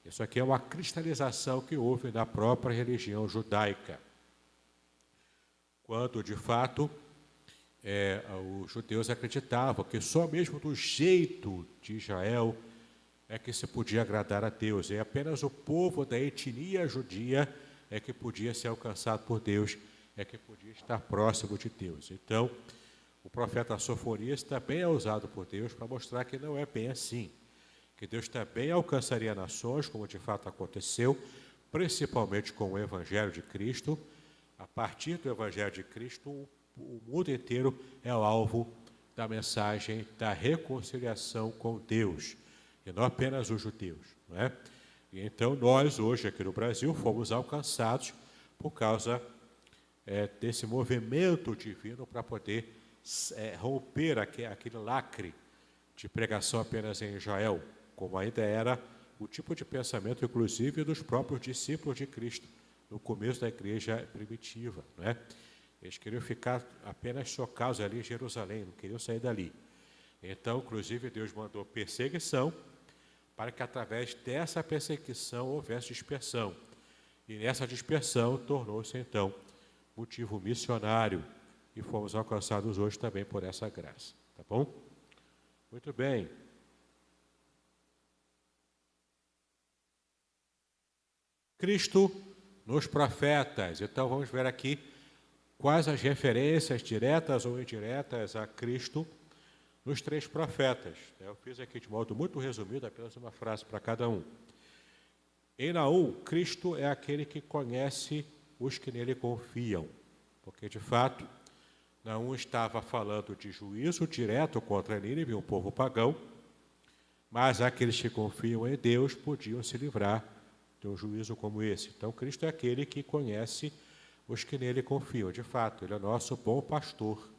Isso aqui é uma cristalização que houve na própria religião judaica, quando, de fato, os judeus acreditavam que só mesmo do jeito de Israel é que se podia agradar a Deus, e apenas o povo da etnia judia é que podia ser alcançado por Deus, é que podia estar próximo de Deus. Então, o profeta Sofonias também é usado por Deus para mostrar que não é bem assim, que Deus também alcançaria nações, como de fato aconteceu, principalmente com o Evangelho de Cristo. A partir do Evangelho de Cristo, o mundo inteiro é o alvo da mensagem da reconciliação com Deus, e não apenas os judeus, não é? E então nós hoje aqui no Brasil fomos alcançados por causa desse movimento divino para poder romper aquele lacre de pregação apenas em Israel, como ainda era o tipo de pensamento, inclusive, dos próprios discípulos de Cristo, no começo da igreja primitiva, não é? Eles queriam ficar apenas chocados ali em Jerusalém, não queriam sair dali. Então, inclusive, Deus mandou perseguição para que, através dessa perseguição, houvesse dispersão. E nessa dispersão, tornou-se, então, motivo missionário. E fomos alcançados hoje também por essa graça. Tá bom? Muito bem. Cristo nos profetas. Então, vamos ver aqui quais as referências diretas ou indiretas a Cristo nos 3 profetas. Eu fiz aqui de modo muito resumido, apenas uma frase para cada um. Em Naum, Cristo é aquele que conhece os que nele confiam, porque, de fato, Naum estava falando de juízo direto contra Nínive, um povo pagão, mas aqueles que confiam em Deus podiam se livrar de um juízo como esse. Então, Cristo é aquele que conhece os que nele confiam. De fato, ele é nosso bom pastor.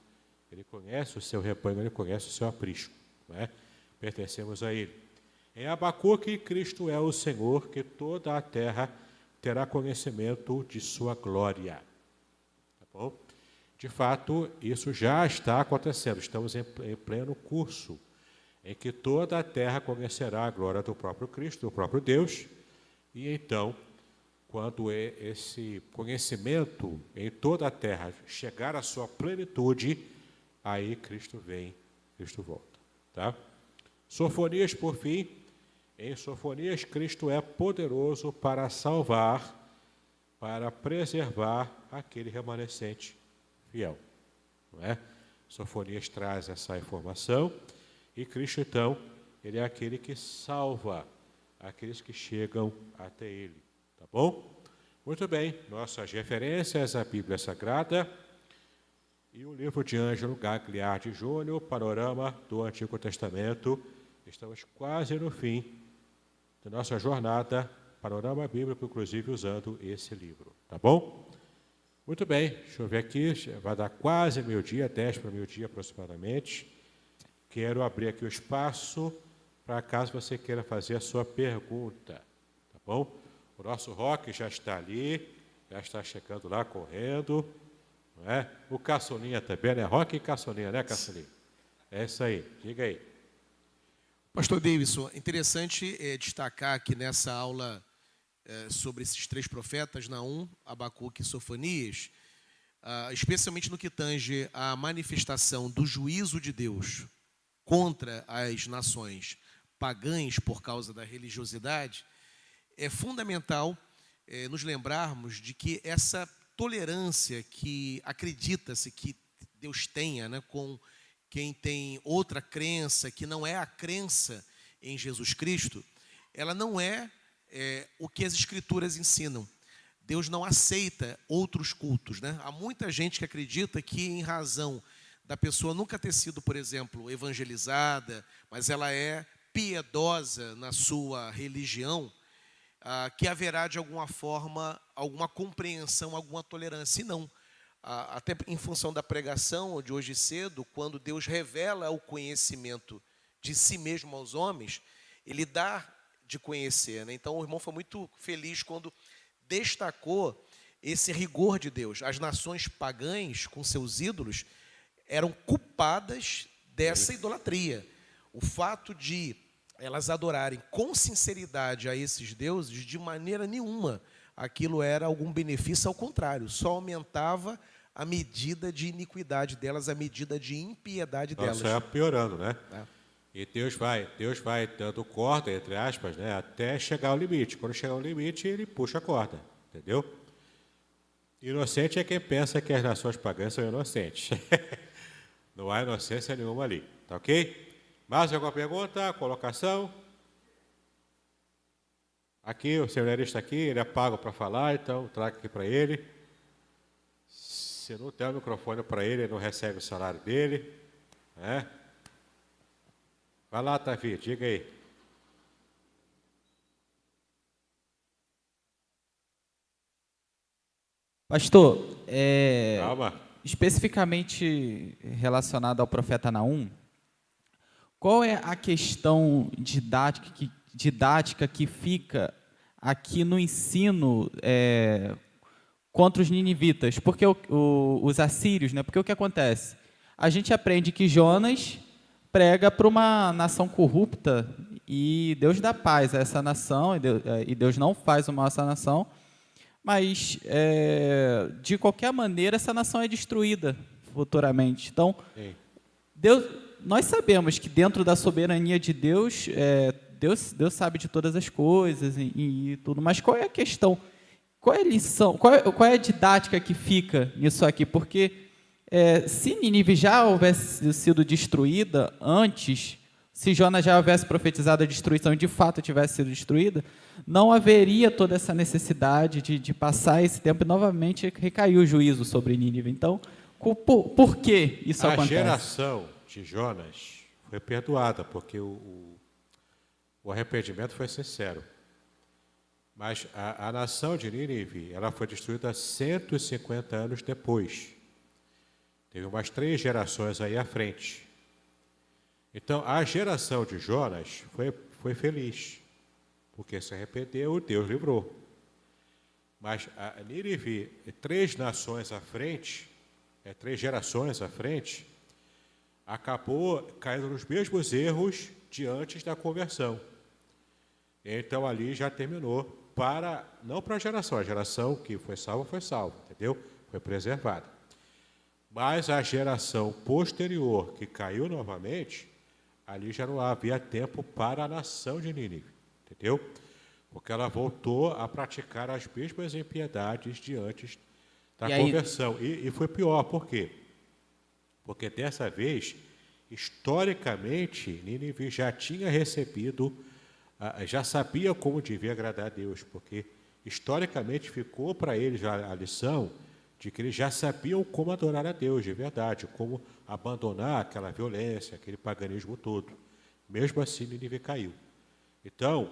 Ele conhece o seu rebanho, ele conhece o seu aprisco. Não é? Pertencemos a ele. Em Abacuque, Cristo é o Senhor, que toda a terra terá conhecimento de sua glória. Tá bom? De fato, isso já está acontecendo. Estamos em pleno curso em que toda a terra conhecerá a glória do próprio Cristo, do próprio Deus. E então, quando esse conhecimento em toda a terra chegar à sua plenitude, aí Cristo vem, Cristo volta. Tá? Sofonias, por fim, em Sofonias, Cristo é poderoso para salvar, para preservar aquele remanescente fiel. Não é? Sofonias traz essa informação e Cristo, então, ele é aquele que salva aqueles que chegam até ele. Tá bom? Muito bem, nossas referências, a Bíblia Sagrada e o livro de Ângelo Gagliardi Júnior, Panorama do Antigo Testamento. Estamos quase no fim da nossa jornada, Panorama Bíblico, inclusive usando esse livro. Tá bom? Muito bem, deixa eu ver aqui, vai dar quase meio-dia, 10 para meio-dia aproximadamente. Quero abrir aqui o espaço para caso você queira fazer a sua pergunta, tá bom? O nosso Roque já está ali, já está chegando lá, correndo, não é? O Caçulinha também, né? Roque e Caçulinha, né, Caçulinha? É isso aí, diga aí. Pastor Davidson, interessante destacar aqui nessa aula sobre esses 3 profetas, Naum, Abacuque e Sofonias, especialmente no que tange à manifestação do juízo de Deus contra as nações pagãs por causa da religiosidade, é fundamental nos lembrarmos de que essa tolerância que acredita-se que Deus tenha, né, com quem tem outra crença, que não é a crença em Jesus Cristo, ela não é o que as Escrituras ensinam. Deus não aceita outros cultos, né? Há muita gente que acredita que, em razão da pessoa nunca ter sido, por exemplo, evangelizada, mas ela é piedosa na sua religião, que haverá de alguma forma alguma compreensão, alguma tolerância. E não. Até em função da pregação de hoje cedo, quando Deus revela o conhecimento de si mesmo aos homens, Ele dá de conhecer, né? Então o irmão foi muito feliz quando destacou esse rigor de Deus. As nações pagãs, com seus ídolos, eram culpadas dessa idolatria. O fato de elas adorarem com sinceridade a esses deuses, de maneira nenhuma aquilo era algum benefício, ao contrário, só aumentava a medida de iniquidade delas, a medida de impiedade delas. Só ia piorando, né? E Deus vai dando corda, entre aspas, né, até chegar ao limite. Quando chegar ao limite, ele puxa a corda, entendeu? Inocente é quem pensa que as nações pagãs são inocentes. Não há inocência nenhuma ali, tá ok? Mais alguma pergunta, colocação? Aqui, o seminarista aqui, ele é pago para falar, então traga aqui para ele. Se não tem o microfone para ele, ele não recebe o salário dele. É? Vai lá, Tavi, diga aí. Pastor, Calma. especificamente relacionado ao profeta Naum, qual é a questão didática que fica aqui no ensino contra os ninivitas? Porque os assírios, né? Porque o que acontece? A gente aprende que Jonas prega para uma nação corrupta e Deus dá paz a essa nação, e Deus não faz o mal a essa nação, mas, de qualquer maneira, essa nação é destruída futuramente. Então, Sim. nós sabemos que dentro da soberania de Deus, Deus sabe de todas as coisas e tudo, mas qual é a questão? Qual é a lição? Qual é a didática que fica nisso aqui? Porque se Nínive já houvesse sido destruída antes, se Jonas já houvesse profetizado a destruição e de fato tivesse sido destruída, não haveria toda essa necessidade de passar esse tempo e novamente recair o juízo sobre Nínive. Então, por que isso acontece? A geração de Jonas foi perdoada, porque o arrependimento foi sincero. Mas a nação de Nínive, ela foi destruída 150 anos depois. Teve umas 3 gerações aí à frente. Então, a geração de Jonas foi feliz, porque se arrependeu, Deus livrou. Mas a Nínive, 3 nações à frente, 3 gerações à frente, acabou caindo nos mesmos erros de antes da conversão. Então, ali já terminou, não para a geração que foi salva, entendeu? Foi preservada. Mas a geração posterior, que caiu novamente, ali já não havia tempo para a nação de Nínive, entendeu? Porque ela voltou a praticar as mesmas impiedades de antes da conversão. E foi pior, por quê? Porque dessa vez, historicamente, Nínive já tinha recebido, já sabia como devia agradar a Deus, porque historicamente ficou para eles a lição de que eles já sabiam como adorar a Deus de verdade, como abandonar aquela violência, aquele paganismo todo. Mesmo assim, Nínive caiu. Então,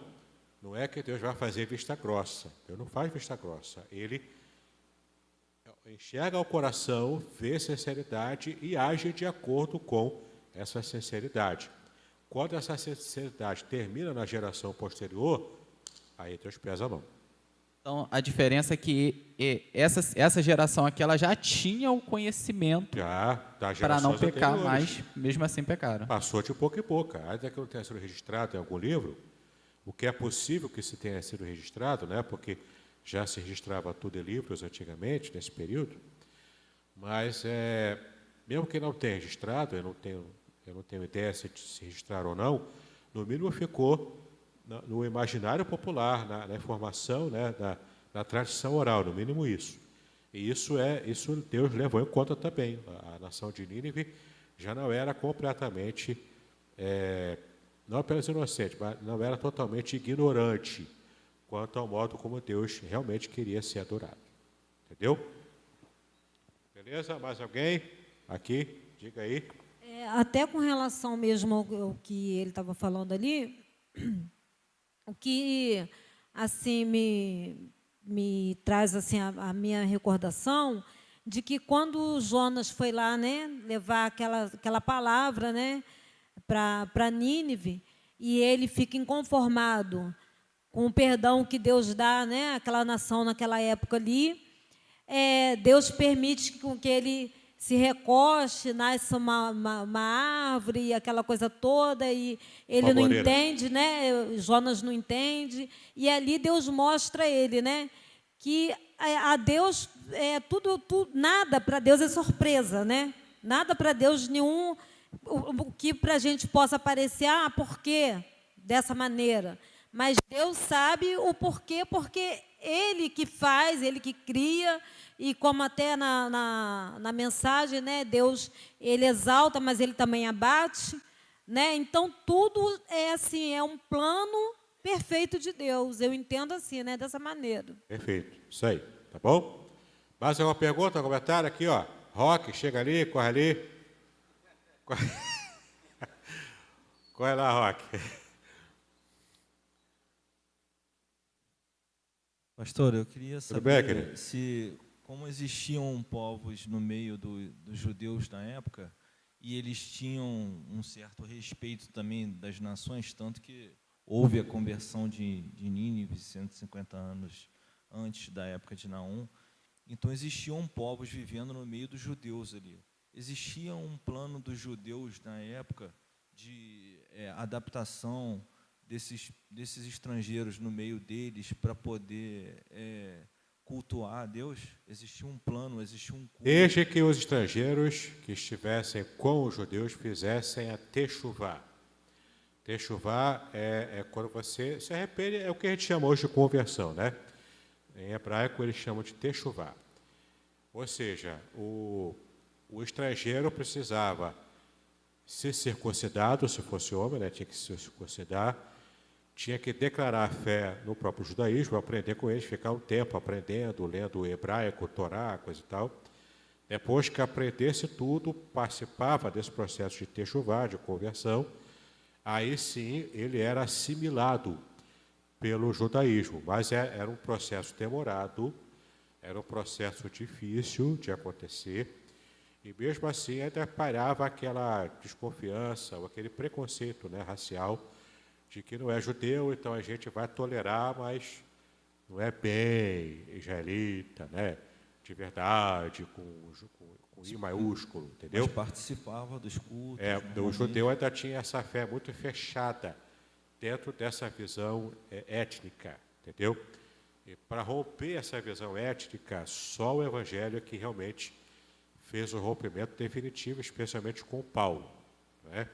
não é que Deus vai fazer vista grossa. Deus não faz vista grossa. Ele enxerga o coração, vê sinceridade e age de acordo com essa sinceridade. Quando essa sinceridade termina na geração posterior, aí Deus pesa a mão. Então, a diferença é que essa geração aqui, ela já tinha o conhecimento para não pecar anteriores. mais, mesmo assim pecaram. Passou de pouco em pouco. Ainda que não tenha sido registrado em algum livro, o que é possível que se tenha sido registrado, né, porque já se registrava tudo em livros antigamente, nesse período, mas mesmo que não tenha registrado, eu não tenho ideia se registraram ou não, no mínimo ficou no imaginário popular, na informação, né, na tradição oral, no mínimo isso. E isso Deus levou em conta também. A nação de Nínive já não era completamente, não apenas inocente, mas não era totalmente ignorante quanto ao modo como Deus realmente queria ser adorado. Entendeu? Beleza? Mais alguém? Aqui? Diga aí. Até com relação mesmo ao que ele estava falando ali, o que assim me traz assim a minha recordação de que quando Jonas foi lá, né, levar aquela palavra, né, para Nínive, e ele fica inconformado com o perdão que Deus dá, né, àquela nação naquela época ali, Deus permite que ele se recoste, nasce uma árvore, aquela coisa toda, e ele não entende, né? Jonas não entende, e ali Deus mostra a ele, né, que a Deus tudo, nada para Deus é surpresa, né? Nada para Deus nenhum, o que para a gente possa parecer, por quê dessa maneira? Mas Deus sabe o porquê, porque Ele que faz, Ele que cria. E como até na mensagem, né, Deus, Ele exalta, mas Ele também abate, né? Então, tudo é um plano perfeito de Deus. Eu entendo assim, né, dessa maneira. Perfeito, isso aí, tá bom? Mais alguma pergunta, comentário aqui, ó. Roque, chega ali, corre ali. Corre lá, Roque. Pastor, eu queria Tudo bem, saber querido? se, como existiam povos no meio dos judeus na época, e eles tinham um certo respeito também das nações, tanto que houve a conversão de Nínive 150 anos antes da época de Naum. Então, existiam povos vivendo no meio dos judeus ali. Existia um plano dos judeus na época de adaptação desses estrangeiros no meio deles para poder cultuar a Deus? Existia um plano, existia um culto? Desde que os estrangeiros que estivessem com os judeus fizessem a techuvá. Techuvá é quando você se arrepende, é o que a gente chama hoje de conversão, né? Em hebraico eles chamam de techuvá. Ou seja, o estrangeiro precisava ser circuncidado, se fosse homem, né? Tinha que se circuncidar, tinha que declarar a fé no próprio judaísmo, aprender com eles, ficar um tempo aprendendo, lendo o hebraico, Torá, coisa e tal. Depois que aprendesse tudo, participava desse processo de techuvá, de conversão, aí sim ele era assimilado pelo judaísmo, mas era um processo demorado, era um processo difícil de acontecer, e mesmo assim ainda pairava aquela desconfiança, ou aquele preconceito, né, racial, de que não é judeu, então a gente vai tolerar, mas não é bem israelita, né, de verdade, com I maiúsculo, entendeu? Mas participava dos cultos. O judeu ainda tinha essa fé muito fechada dentro dessa visão étnica, entendeu? E para romper essa visão étnica, só o Evangelho é que realmente fez o rompimento definitivo, especialmente com Paulo, né?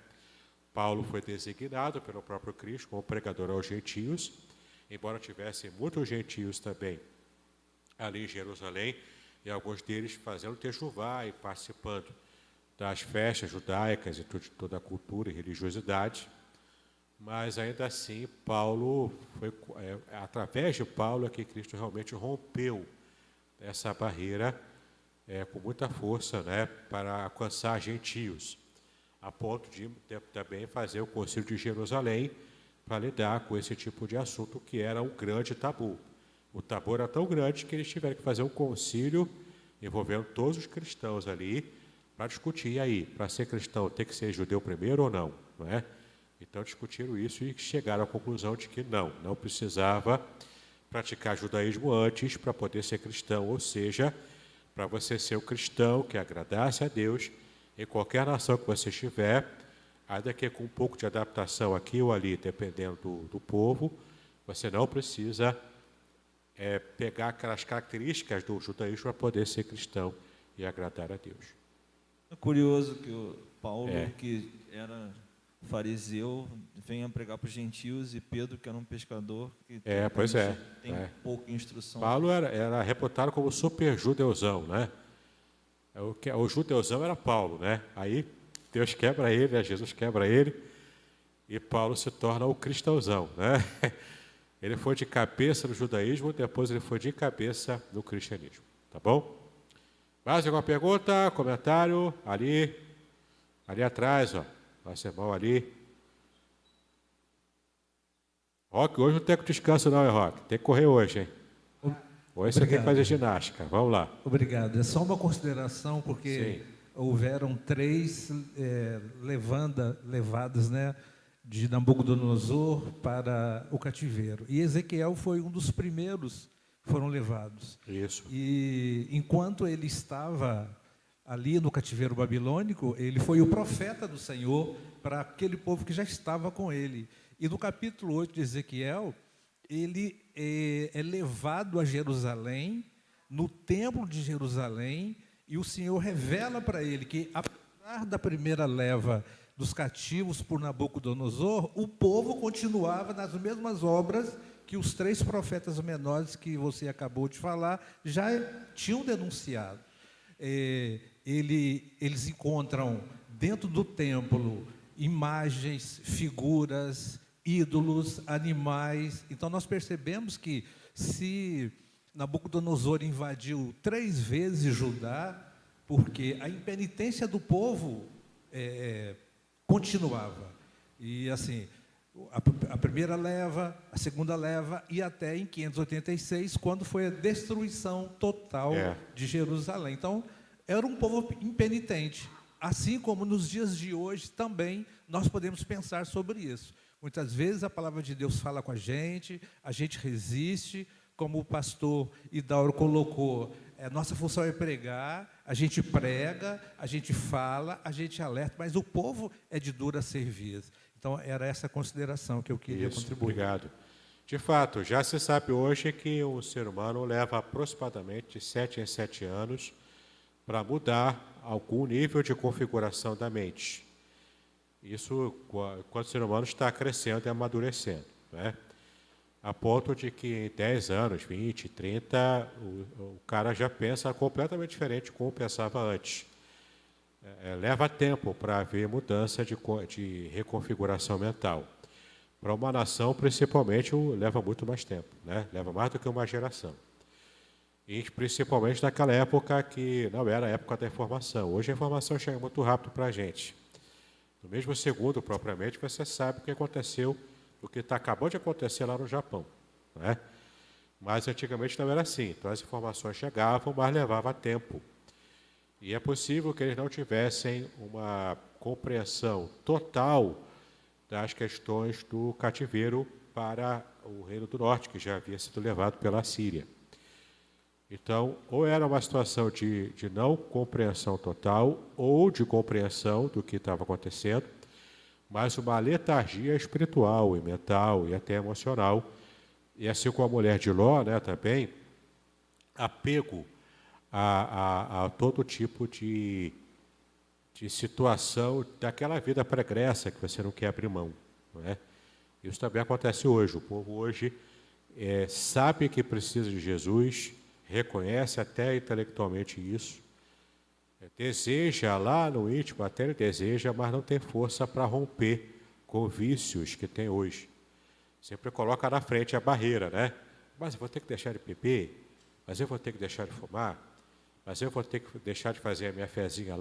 Paulo foi designado pelo próprio Cristo como pregador aos gentios, embora tivessem muitos gentios também ali em Jerusalém, e alguns deles fazendo techuvá e participando das festas judaicas e de toda a cultura e religiosidade, mas ainda assim Paulo através de Paulo é que Cristo realmente rompeu essa barreira com muita força, né, para alcançar gentios, a ponto de também fazer o Concílio de Jerusalém para lidar com esse tipo de assunto que era um grande tabu. O tabu era tão grande que eles tiveram que fazer um concílio envolvendo todos os cristãos ali para discutir aí, para ser cristão tem que ser judeu primeiro ou não, não é? Então discutiram isso e chegaram à conclusão de que não precisava praticar judaísmo antes para poder ser cristão, ou seja, para você ser um cristão que agradasse a Deus em qualquer nação que você estiver, ainda que com um pouco de adaptação aqui ou ali, dependendo do povo, você não precisa pegar aquelas características do judaísmo para poder ser cristão e agradar a Deus. É curioso que o Paulo, que era fariseu, venha pregar para os gentios, e Pedro, que era um pescador, que tem pouca instrução. Paulo era reputado como super judeuzão, né? O judeuzão era Paulo, né? Aí Deus quebra ele, Jesus quebra ele, e Paulo se torna o cristãozão, né? Ele foi de cabeça no judaísmo, depois ele foi de cabeça no cristianismo, tá bom? Mais alguma pergunta, comentário? Ali atrás, ó, nosso irmão ali. Roque, hoje não tem descanso não, Roque? Tem que correr hoje, hein? Hoje você tem que fazer ginástica, vamos lá. Obrigado. É só uma consideração, porque Sim. houveram 3 levadas, né, de Nabucodonosor para o cativeiro. E Ezequiel foi um dos primeiros que foram levados. Isso. E enquanto ele estava ali no cativeiro babilônico, ele foi o profeta do Senhor para aquele povo que já estava com ele. E no capítulo 8 de Ezequiel, ele é levado a Jerusalém, no templo de Jerusalém, e o Senhor revela para ele que, apesar da primeira leva dos cativos por Nabucodonosor, o povo continuava nas mesmas obras que os 3 profetas menores que você acabou de falar já tinham denunciado. Eles encontram dentro do templo imagens, figuras, ídolos, animais. Então nós percebemos que se Nabucodonosor invadiu 3 vezes Judá, porque a impenitência do povo continuava. E assim, a primeira leva, a segunda leva e até em 586, quando foi a destruição total de Jerusalém. Então, era um povo impenitente. Assim como nos dias de hoje também nós podemos pensar sobre isso. Muitas vezes a palavra de Deus fala com a gente resiste, como o pastor Idauro colocou, nossa função é pregar, a gente prega, a gente fala, a gente alerta, mas o povo é de dura serviço. Então, era essa consideração que eu queria contribuir. Obrigado. De fato, já se sabe hoje que o ser humano leva aproximadamente de 7 em 7 anos para mudar algum nível de configuração da mente. Isso quando o ser humano está crescendo e amadurecendo, né? A ponto de que em 10 anos, 20, 30, o cara já pensa completamente diferente de como pensava antes. Leva tempo para haver mudança de reconfiguração mental. Para uma nação, principalmente, leva muito mais tempo, né? Leva mais do que uma geração. E principalmente naquela época que não era a época da informação. Hoje a informação chega muito rápido para a gente. No mesmo segundo, propriamente, você sabe o que aconteceu, o que acabou de acontecer lá no Japão, né? Mas antigamente não era assim. Então as informações chegavam, mas levava tempo. E é possível que eles não tivessem uma compreensão total das questões do cativeiro para o Reino do Norte, que já havia sido levado pela Síria. Então, ou era uma situação de não compreensão total, ou de compreensão do que estava acontecendo, mas uma letargia espiritual e mental e até emocional, e assim como a mulher de Ló, né, também, apego a todo tipo de situação daquela vida pregressa que você não quer abrir mão, não é? Isso também acontece hoje. O povo hoje sabe que precisa de Jesus, reconhece até intelectualmente isso, deseja lá no íntimo, até ele deseja, mas não tem força para romper com vícios que tem hoje. Sempre coloca na frente a barreira, né? Mas eu vou ter que deixar de beber, mas eu vou ter que deixar de fumar, mas eu vou ter que deixar de fazer a minha fezinha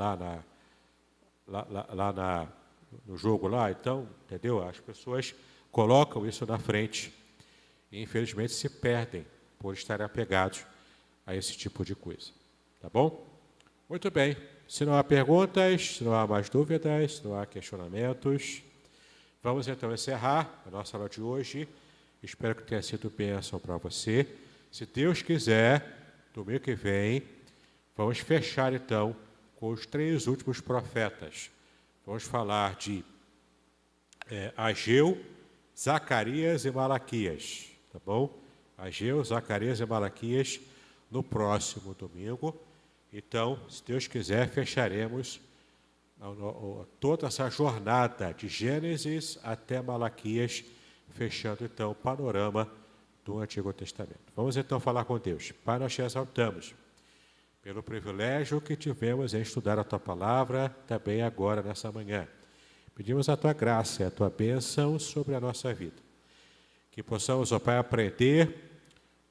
no jogo lá. Então, entendeu? As pessoas colocam isso na frente e, infelizmente, se perdem por estarem apegados a esse tipo de coisa. Tá bom? Muito bem. Se não há perguntas, se não há mais dúvidas, se não há questionamentos, vamos então encerrar a nossa aula de hoje. Espero que tenha sido bênção para você. Se Deus quiser, domingo que vem, vamos fechar então com os 3 últimos profetas. Vamos falar de Ageu, Zacarias e Malaquias. Tá bom? Ageu, Zacarias e Malaquias no próximo domingo. Então, se Deus quiser, fecharemos toda essa jornada de Gênesis até Malaquias, fechando então o panorama do Antigo Testamento. Vamos então falar com Deus. Pai, nós te exaltamos pelo privilégio que tivemos em estudar a Tua Palavra, também agora nessa manhã. Pedimos a Tua graça e a Tua bênção sobre a nossa vida. Que possamos, ó Pai, aprender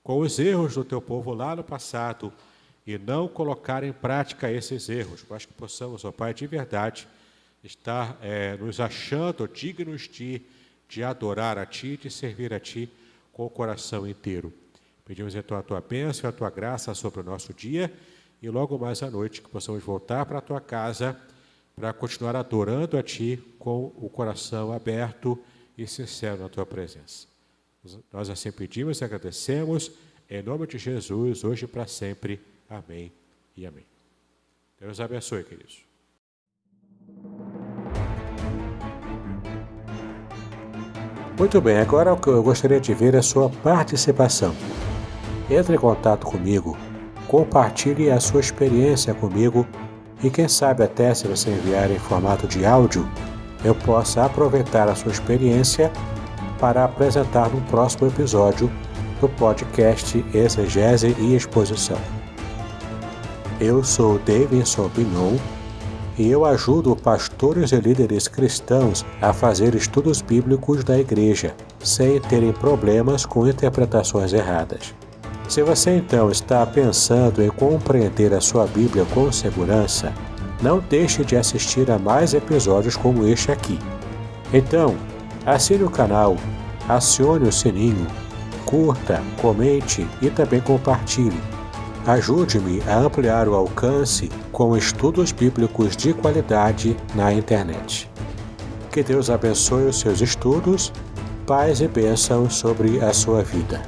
com os erros do Teu povo lá no passado e não colocar em prática esses erros, mas que possamos, ó Pai, de verdade, estar nos achando dignos de adorar a Ti, de servir a Ti com o coração inteiro. Pedimos então a Tua bênção e a Tua graça sobre o nosso dia e logo mais à noite que possamos voltar para a Tua casa para continuar adorando a Ti com o coração aberto e sincero na Tua presença. Nós assim pedimos e agradecemos, em nome de Jesus, hoje e para sempre. Amém e amém. Deus abençoe, queridos. Muito bem, agora o que eu gostaria de ver é a sua participação. Entre em contato comigo, compartilhe a sua experiência comigo e quem sabe até se você enviar em formato de áudio, eu possa aproveitar a sua experiência para apresentar no próximo episódio do podcast Exegese e Exposição. Eu sou Davidson Bignon e eu ajudo pastores e líderes cristãos a fazer estudos bíblicos da igreja, sem terem problemas com interpretações erradas. Se você então está pensando em compreender a sua Bíblia com segurança, não deixe de assistir a mais episódios como este aqui. Então, assine o canal, acione o sininho, curta, comente e também compartilhe. Ajude-me a ampliar o alcance com estudos bíblicos de qualidade na internet. Que Deus abençoe os seus estudos, paz e bênção sobre a sua vida.